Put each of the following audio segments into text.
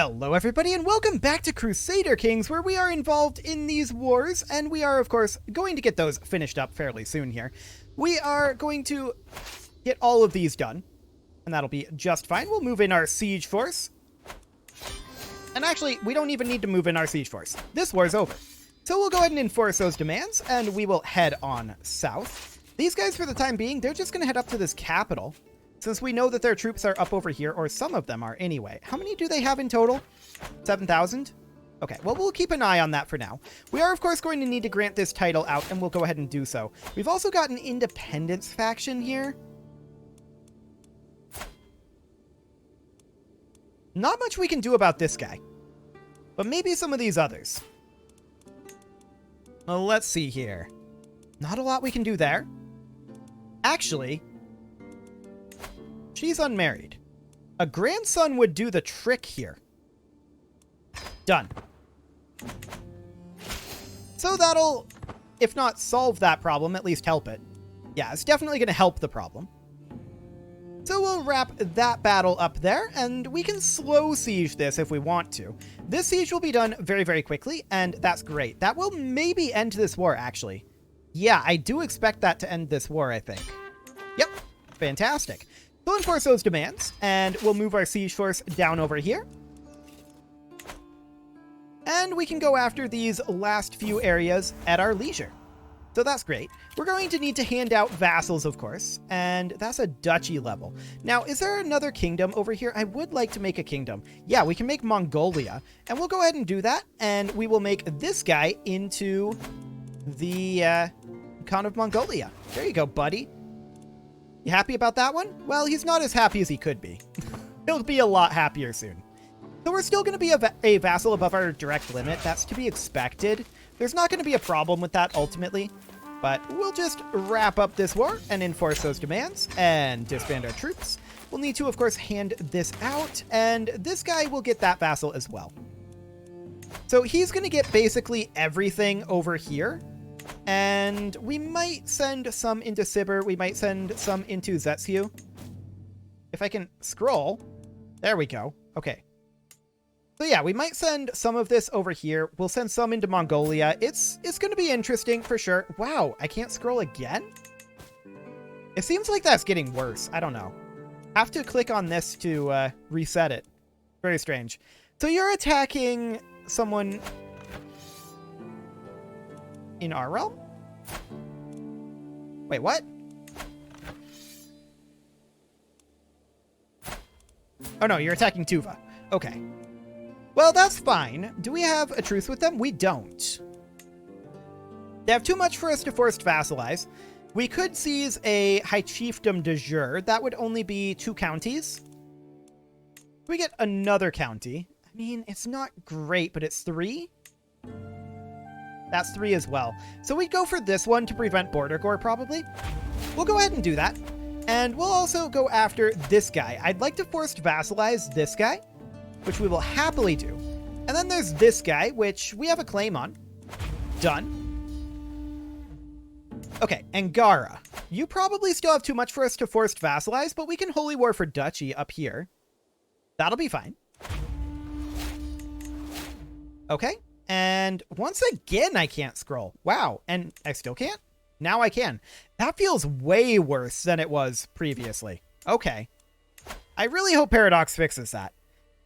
Hello everybody and welcome back to Crusader Kings, where we are involved in these wars, and we are of course going to get those finished up fairly soon here. We are going to get all of these done, and that'll be just fine. We'll move in our siege force. And actually, we don't even need to move in our siege force. This war's over. So we'll go ahead and enforce those demands, and we will head on south. These guys, for the time being, they're just going to head up to this capital, since we know that their troops are up over here, or some of them are anyway. How many do they have in total? 7,000? Okay, well, we'll keep an eye on that for now. We are, of course, going to need to grant this title out, and we'll go ahead and do so. We've also got an independence faction here. Not much we can do about this guy, but maybe some of these others. Well, let's see here. Not a lot we can do there. Actually, she's unmarried. A grandson would do the trick here. Done. So that'll, if not solve that problem, at least help it. Yeah, it's definitely going to help the problem. So we'll wrap that battle up there, and we can slow siege this if we want to. This siege will be done very, very quickly, and that's great. That will maybe end this war, actually. Yeah, I do expect that to end this war, I think. Yep, fantastic. We'll enforce those demands, and we'll move our siege force down over here. And we can go after these last few areas at our leisure. So that's great. We're going to need to hand out vassals, of course, and that's a duchy level. Now, is there another kingdom over here? I would like to make a kingdom. Yeah, we can make Mongolia, and we'll go ahead and do that, and we will make this guy into the Khan of Mongolia. There you go, buddy. You happy about that one? Well, he's not as happy as he could be. He'll be a lot happier soon. So we're still going to be a vassal above our direct limit. That's to be expected. There's not going to be a problem with that ultimately, but we'll just wrap up this war and enforce those demands and disband our troops. We'll need to, of course, hand this out, and this guy will get that vassal as well. So he's going to get basically everything over here. And we might send some into Sibir. We might send some into Zetsu. If I can scroll. There we go. Okay. So yeah, we might send some of this over here. We'll send some into Mongolia. It's going to be interesting for sure. Wow, I can't scroll again? It seems like that's getting worse. I don't know. Have to click on this to reset it. Very strange. So you're attacking someone in our realm? Wait, what? Oh no, you're attacking Tuva. Okay. Well, that's fine. Do we have a truce with them? We don't. They have too much for us to forced vassalize. We could seize a High Chiefdom de jure. That would only be 2 counties. We get another county. I mean, it's not great, but it's 3. That's 3 as well. So we'd go for this one to prevent border gore, probably. We'll go ahead and do that. And we'll also go after this guy. I'd like to forced vassalize this guy, which we will happily do. And then there's this guy, which we have a claim on. Done. Okay, Angara. You probably still have too much for us to forced vassalize, but we can holy war for duchy up here. That'll be fine. Okay. And once again, I can't scroll. Wow. And I still can't? Now I can. That feels way worse than it was previously. Okay. I really hope Paradox fixes that.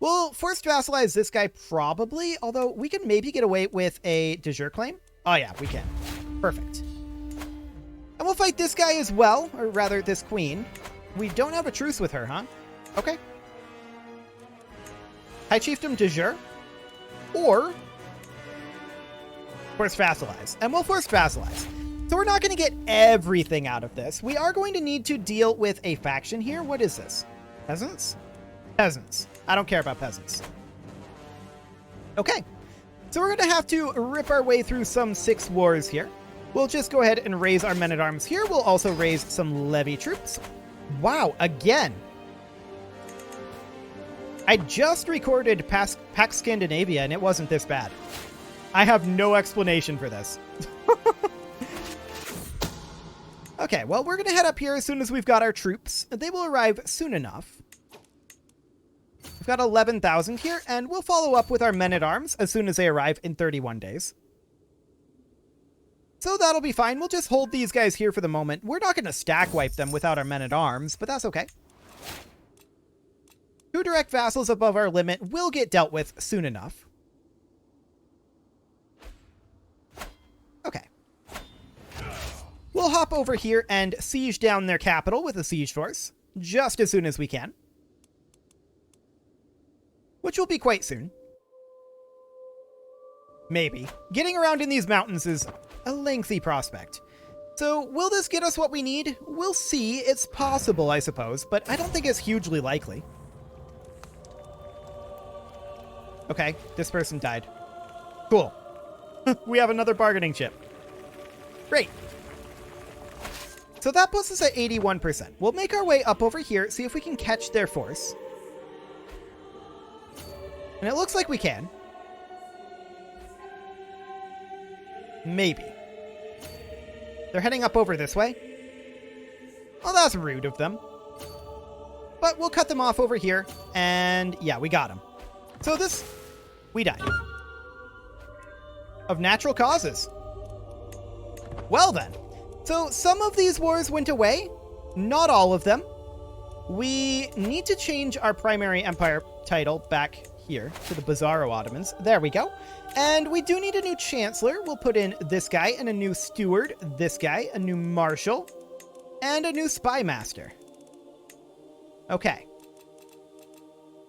We'll forced vassalize this guy probably, although we can maybe get away with a de jure claim. Oh yeah, we can. Perfect. And we'll fight this guy as well, or rather this queen. We don't have a truce with her, huh? Okay. High Chiefdom de jure. Or force vassalize, and we'll force vassalize. So we're not going to get everything out of this. We are going to need to deal with a faction here. What is this? Peasants? Peasants. I don't care about peasants. Okay. So we're going to have to rip our way through some 6 wars here. We'll just go ahead and raise our men-at-arms here. We'll also raise some levy troops. Wow, again. I just recorded Pax Scandinavia, and it wasn't this bad. I have no explanation for this. Okay, well, we're going to head up here as soon as we've got our troops. They will arrive soon enough. We've got 11,000 here, and we'll follow up with our men-at-arms as soon as they arrive in 31 days. So that'll be fine. We'll just hold these guys here for the moment. We're not going to stack wipe them without our men-at-arms, but that's okay. 2 direct vassals above our limit will get dealt with soon enough. Okay. We'll hop over here and siege down their capital with a siege force just as soon as we can. Which will be quite soon. Maybe. Getting around in these mountains is a lengthy prospect. So, will this get us what we need? We'll see. It's possible, I suppose, but I don't think it's hugely likely. Okay, this person died. Cool. We have another bargaining chip. Great. So that puts us at 81%. We'll make our way up over here, see if we can catch their force. And it looks like we can. Maybe. They're heading up over this way. Well, that's rude of them. But we'll cut them off over here. And yeah, we got them. So this... we died. Of natural causes. Well then. So some of these wars went away. Not all of them. We need to change our primary empire title back here to the Bizarro Ottomans. There we go. And we do need a new chancellor. We'll put in this guy and a new steward, this guy, a new marshal, and a new spy master. Okay.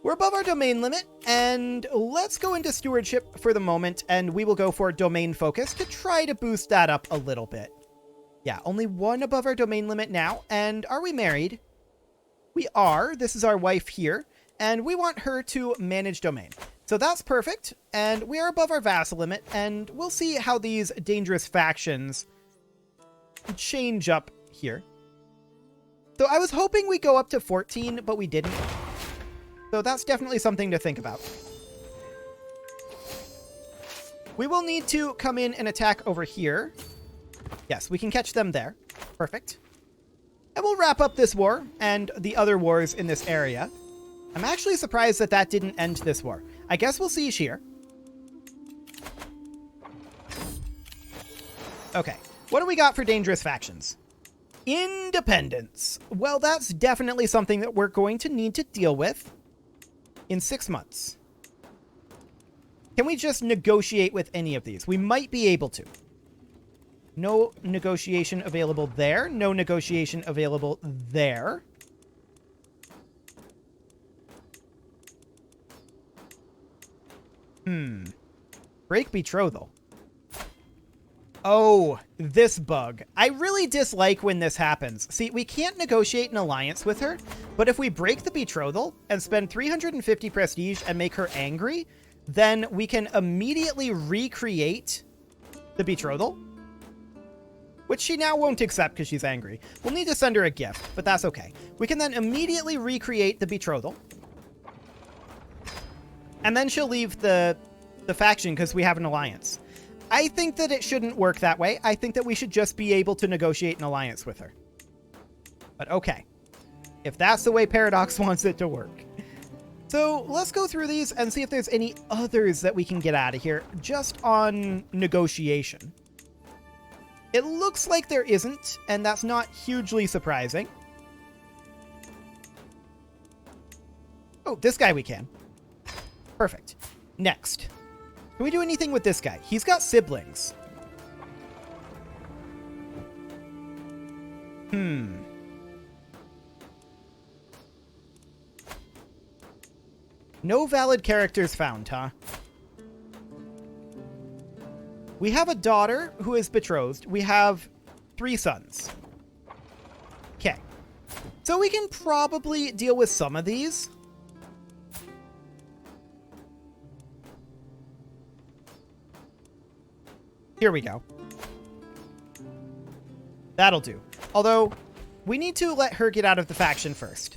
We're above our domain limit, and let's go into stewardship for the moment, and we will go for domain focus to try to boost that up a little bit. Yeah, only 1 above our domain limit now, and are we married? We are. This is our wife here, and we want her to manage domain. So that's perfect, and we are above our vassal limit, and we'll see how these dangerous factions change up here. So I was hoping we go up to 14, but we didn't. So that's definitely something to think about. We will need to come in and attack over here. Yes, we can catch them there. Perfect. And we'll wrap up this war and the other wars in this area. I'm actually surprised that that didn't end this war. I guess we'll siege here. Okay, what do we got for dangerous factions? Independence. Well, that's definitely something that we're going to need to deal with in 6 months. Can we just negotiate with any of these? We might be able to. No negotiation available there. No negotiation available there. Break betrothal. Oh, this bug. I really dislike when this happens. See, we can't negotiate an alliance with her, but if we break the betrothal and spend 350 prestige and make her angry, then we can immediately recreate the betrothal, which she now won't accept because she's angry. We'll need to send her a gift, but that's okay. We can then immediately recreate the betrothal, and then she'll leave the faction because we have an alliance. I think that it shouldn't work that way. I think that we should just be able to negotiate an alliance with her. But okay. If that's the way Paradox wants it to work. So let's go through these and see if there's any others that we can get out of here just on negotiation. It looks like there isn't, and that's not hugely surprising. Oh, this guy we can. Perfect. Next. Can we do anything with this guy? He's got siblings. No valid characters found, huh? We have a daughter who is betrothed. We have 3 sons. Okay. So we can probably deal with some of these. Here we go. That'll do. Although, we need to let her get out of the faction first.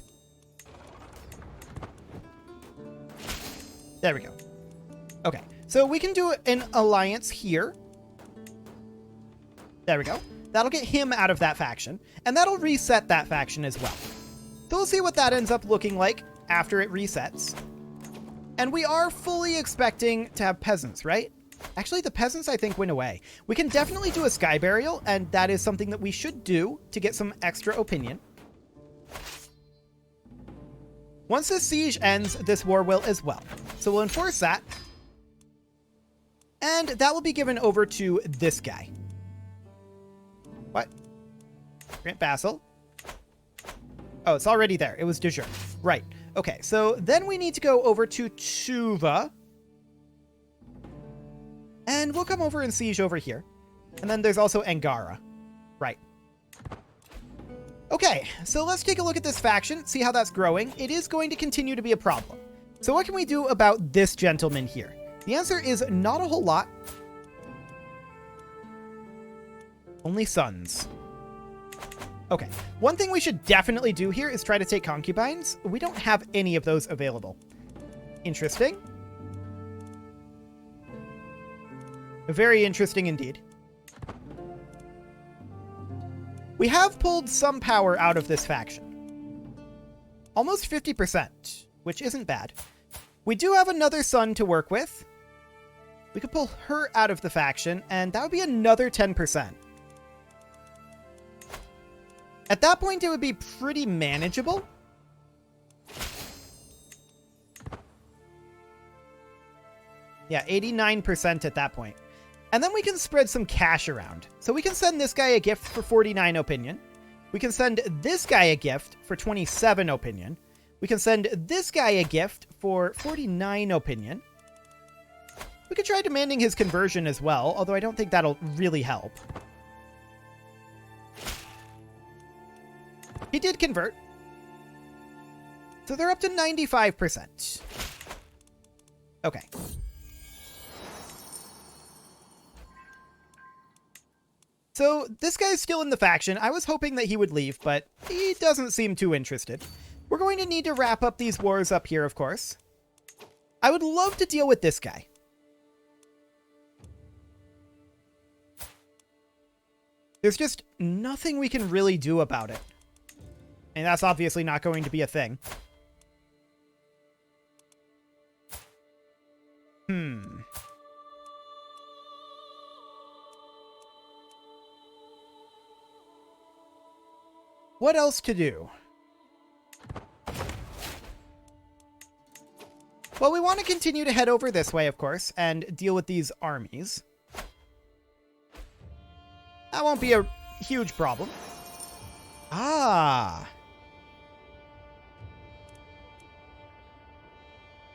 There we go. Okay, so we can do an alliance here. There we go. That'll get him out of that faction, and that'll reset that faction as well. So we'll see what that ends up looking like after it resets. And we are fully expecting to have peasants, right? Actually, the peasants, I think, went away. We can definitely do a sky burial, and that is something that we should do to get some extra opinion. Once this siege ends, this war will as well. So we'll enforce that. And that will be given over to this guy. What? Grant vassal. Oh, it's already there. It was de jure. Right. Okay, so then we need to go over to Tuva. And we'll come over and siege over here. And then there's also Angara. Right. Okay, so let's take a look at this faction, see how that's growing. It is going to continue to be a problem. So what can we do about this gentleman here? The answer is not a whole lot. Only sons. Okay, one thing we should definitely do here is try to take concubines. We don't have any of those available. Interesting. Very interesting indeed. We have pulled some power out of this faction. Almost 50%, which isn't bad. We do have another son to work with. We could pull her out of the faction, and that would be another 10%. At that point, it would be pretty manageable. Yeah, 89% at that point. And then we can spread some cash around. So we can send this guy a gift for 49 opinion. We can send this guy a gift for 27 opinion. We can send this guy a gift for 49 opinion. We could try demanding his conversion as well, although I don't think that'll really help. He did convert. So they're up to 95%. Okay. So this guy's still in the faction. I was hoping that he would leave, but he doesn't seem too interested. We're going to need to wrap up these wars up here, of course. I would love to deal with this guy. There's just nothing we can really do about it. And that's obviously not going to be a thing. What else to do? Well, we want to continue to head over this way, of course, and deal with these armies. That won't be a huge problem. Ah.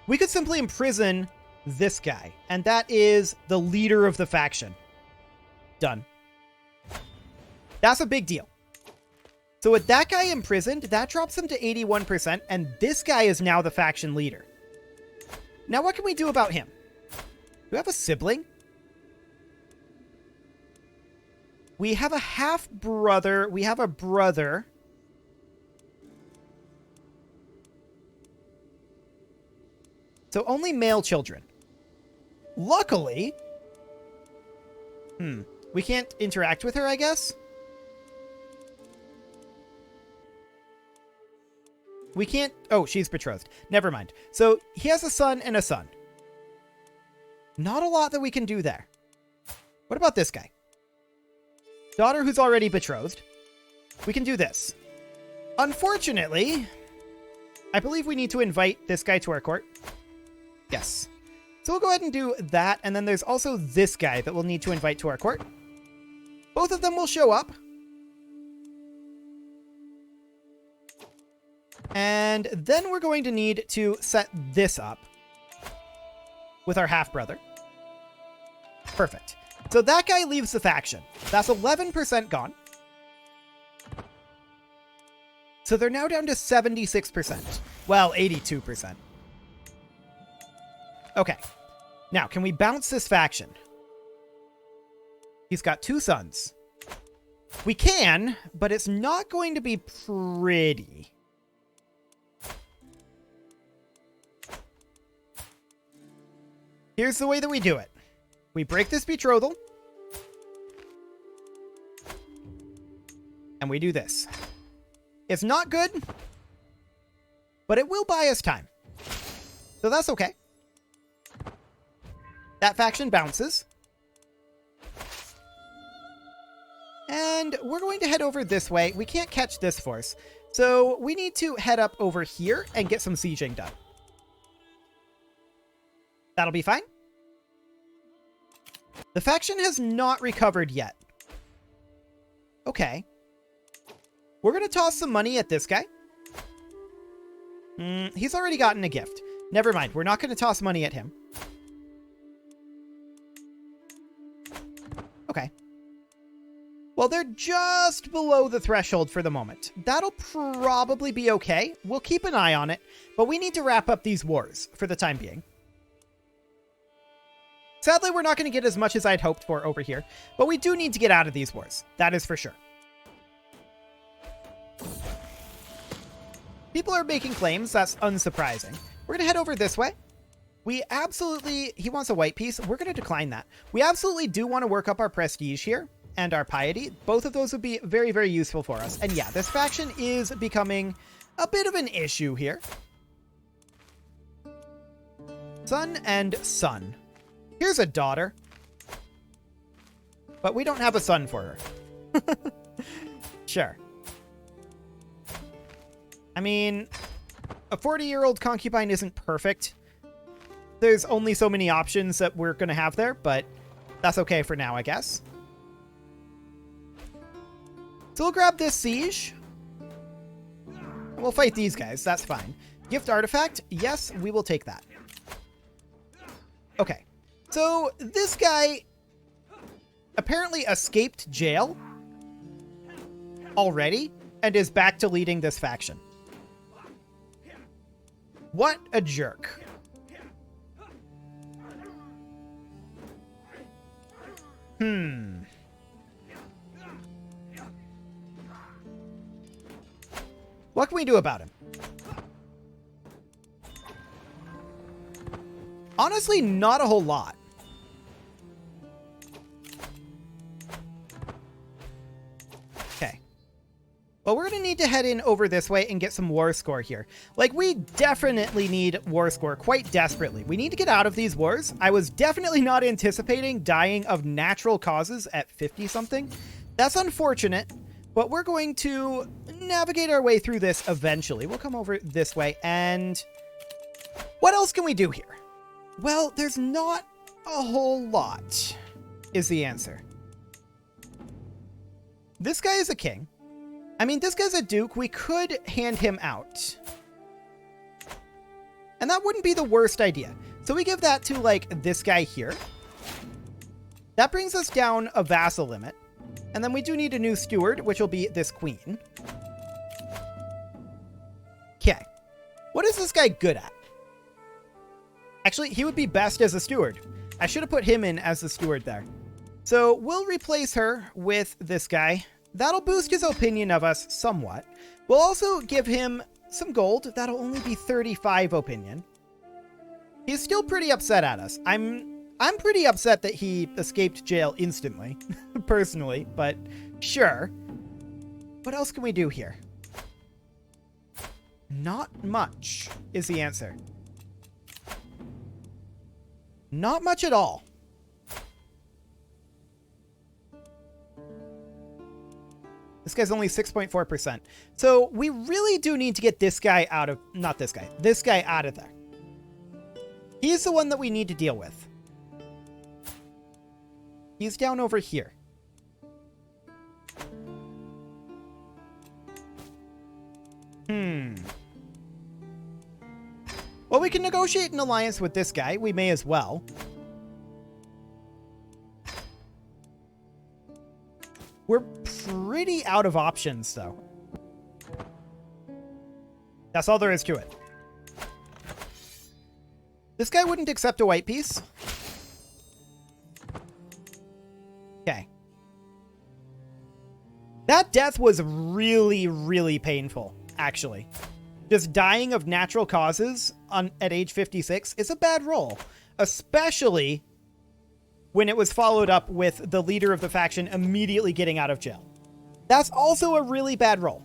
We could simply imprison this guy, and that is the leader of the faction. Done. That's a big deal. So with that guy imprisoned, that drops him to 81%, and this guy is now the faction leader. Now what can we do about him? Do we have a sibling? We have a half-brother. We have a brother. So only male children. Luckily, we can't interact with her, I guess? We can't... Oh, she's betrothed. Never mind. So he has a son and a son. Not a lot that we can do there. What about this guy? Daughter who's already betrothed. We can do this. Unfortunately, I believe we need to invite this guy to our court. Yes. So we'll go ahead and do that. And then there's also this guy that we'll need to invite to our court. Both of them will show up. And then we're going to need to set this up with our half-brother. Perfect. So that guy leaves the faction. That's 11% gone. So they're now down to 76%. Well, 82%. Okay. Now, can we bounce this faction? He's got 2 sons. We can, but it's not going to be pretty. Here's the way that we do it. We break this betrothal. And we do this. It's not good, but it will buy us time. So that's okay. That faction bounces. And we're going to head over this way. We can't catch this force. So we need to head up over here and get some sieging done. That'll be fine. The faction has not recovered yet. Okay. We're going to toss some money at this guy. He's already gotten a gift. Never mind. We're not going to toss money at him. Okay. Well, they're just below the threshold for the moment. That'll probably be okay. We'll keep an eye on it, but we need to wrap up these wars for the time being. Sadly, we're not going to get as much as I'd hoped for over here, but we do need to get out of these wars. That is for sure. People are making claims. That's unsurprising. We're going to head over this way. We absolutely... He wants a white piece. We're going to decline that. We absolutely do want to work up our prestige here and our piety. Both of those would be very, very useful for us. And yeah, this faction is becoming a bit of an issue here. Son and son. Here's a daughter. But we don't have a son for her. Sure. I mean, a 40-year-old concubine isn't perfect. There's only so many options that we're going to have there, but that's okay for now, I guess. So we'll grab this siege. And we'll fight these guys. That's fine. Gift artifact. Yes, we will take that. Okay. So this guy apparently escaped jail already and is back to leading this faction. What a jerk. What can we do about him? Honestly, not a whole lot. Okay. Well, we're going to need to head in over this way and get some war score here. Like, we definitely need war score quite desperately. We need to get out of these wars. I was definitely not anticipating dying of natural causes at 50-something. That's unfortunate, but we're going to navigate our way through this eventually. We'll come over this way, and what else can we do here? Well, there's not a whole lot, is the answer. This guy is a king. I mean, this guy's a duke. We could hand him out. And that wouldn't be the worst idea. So we give that to, like, this guy here. That brings us down a vassal limit. And then we do need a new steward, which will be this queen. Okay. What is this guy good at? Actually, he would be best as a steward. I should have put him in as the steward there. So we'll replace her with this guy. That'll boost his opinion of us somewhat. We'll also give him some gold. That'll only be 35 opinion. He's still pretty upset at us. I'm pretty upset that he escaped jail instantly, personally, but sure. What else can we do here? Not much is the answer. Not much at all. This guy's only 6.4%. So we really do need to get this guy out of... Not this guy. This guy out of there. He's the one that we need to deal with. He's down over here. Well, we can negotiate an alliance with this guy. We may as well. We're pretty out of options, though. That's all there is to it. This guy wouldn't accept a white piece. Okay. That death was really, really painful, actually. Just dying of natural causes at age 56 is a bad roll, especially when it was followed up with the leader of the faction immediately getting out of jail. That's also a really bad roll.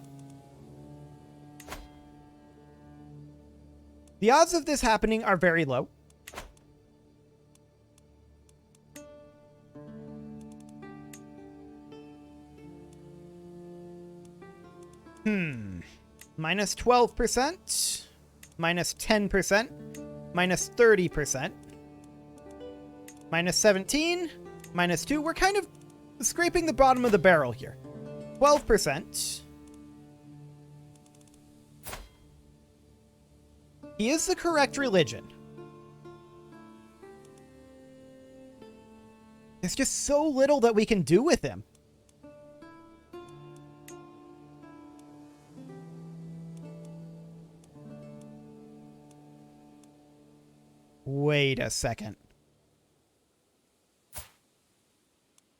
The odds of this happening are very low. Minus 12%, minus 10%, minus 30%, minus 17, minus 2. We're kind of scraping the bottom of the barrel here. 12%. He is the correct religion. There's just so little that we can do with him. Wait a second.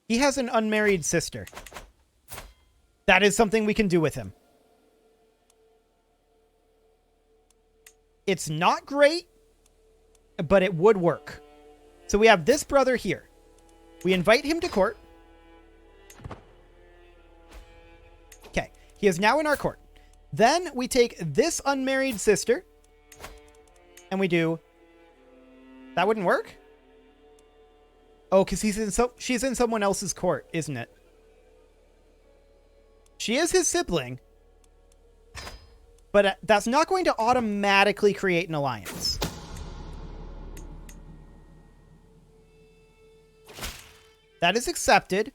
He has an unmarried sister. That is something we can do with him. It's not great, but it would work. So we have this brother here. We invite him to court. Okay, he is now in our court. Then we take this unmarried sister, and we do... That wouldn't work? Oh, because she's in someone else's court, isn't it? She is his sibling. But that's not going to automatically create an alliance. That is accepted.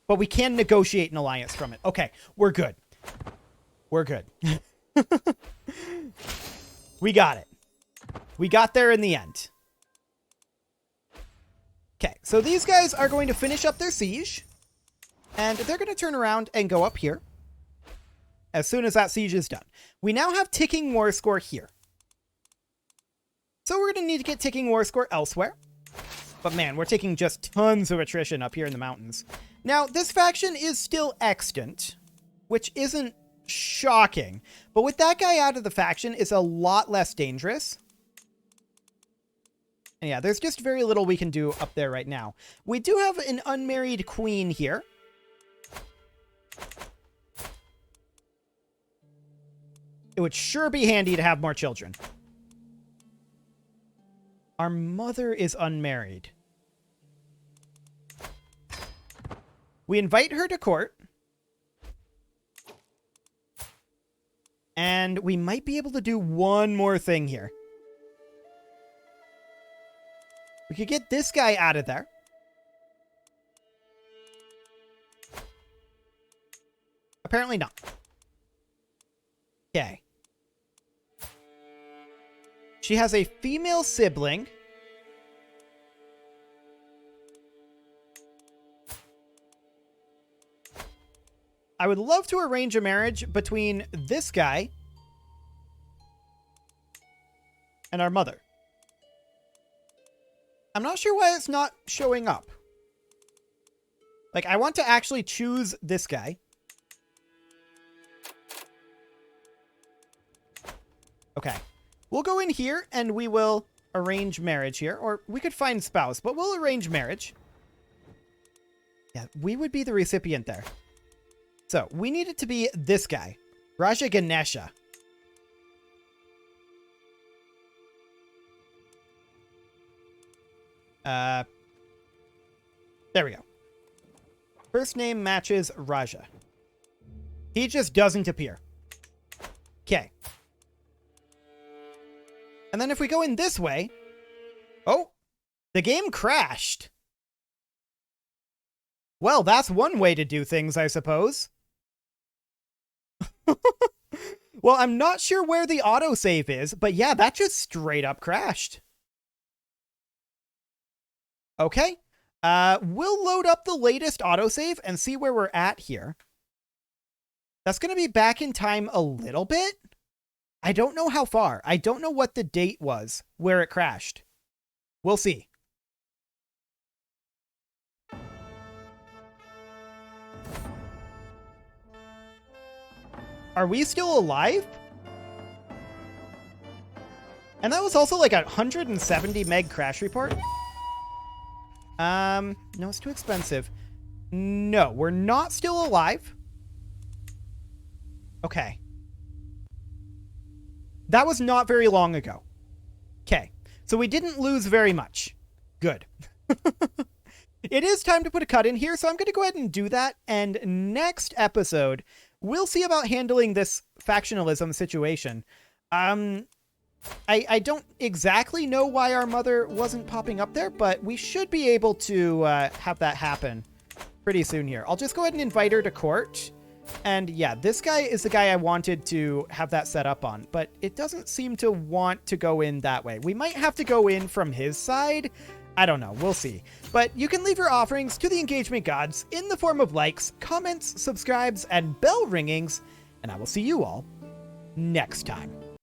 But we can negotiate an alliance from it. Okay, we're good. We're good. We got it. We got there in the end. Okay, so these guys are going to finish up their siege. And they're going to turn around and go up here as soon as that siege is done. We now have ticking war score here. So we're going to need to get ticking war score elsewhere. But man, we're taking just tons of attrition up here in the mountains. Now, this faction is still extant, which isn't shocking. But with that guy out of the faction, it's a lot less dangerous. And yeah, there's just very little we can do up there right now. We do have an unmarried queen here. It would sure be handy to have more children. Our mother is unmarried. We invite her to court. And we might be able to do one more thing here. We could get this guy out of there. Apparently not. Okay. She has a female sibling. I would love to arrange a marriage between this guy and our mother. I'm not sure why it's not showing up. Like, I want to actually choose this guy. Okay. We'll go in here and we will arrange marriage here. Or we could find spouse, but we'll arrange marriage. Yeah, we would be the recipient there. So, we need it to be this guy. Raja Ganesha. There we go. First name matches Raja. He just doesn't appear. Okay. And then if we go in this way... Oh! The game crashed! Well, that's one way to do things, I suppose. Well, I'm not sure where the autosave is, but yeah, that just straight up crashed. Okay. We'll load up the latest autosave and see where we're at here. That's going to be back in time a little bit. I don't know how far. I don't know what the date was where it crashed. We'll see. Are we still alive? And that was also like a 170 meg crash report. No, it's too expensive. No, we're not still alive. Okay. That was not very long ago. Okay, so we didn't lose very much. Good. It is time to put a cut in here, so I'm going to go ahead and do that. And next episode, we'll see about handling this factionalism situation. I don't exactly know why our mother wasn't popping up there, but we should be able to have that happen pretty soon here. I'll just go ahead and invite her to court. And yeah, this guy is the guy I wanted to have that set up on, but it doesn't seem to want to go in that way. We might have to go in from his side. I don't know. We'll see. But you can leave your offerings to the engagement gods in the form of likes, comments, subscribes, and bell ringings, and I will see you all next time.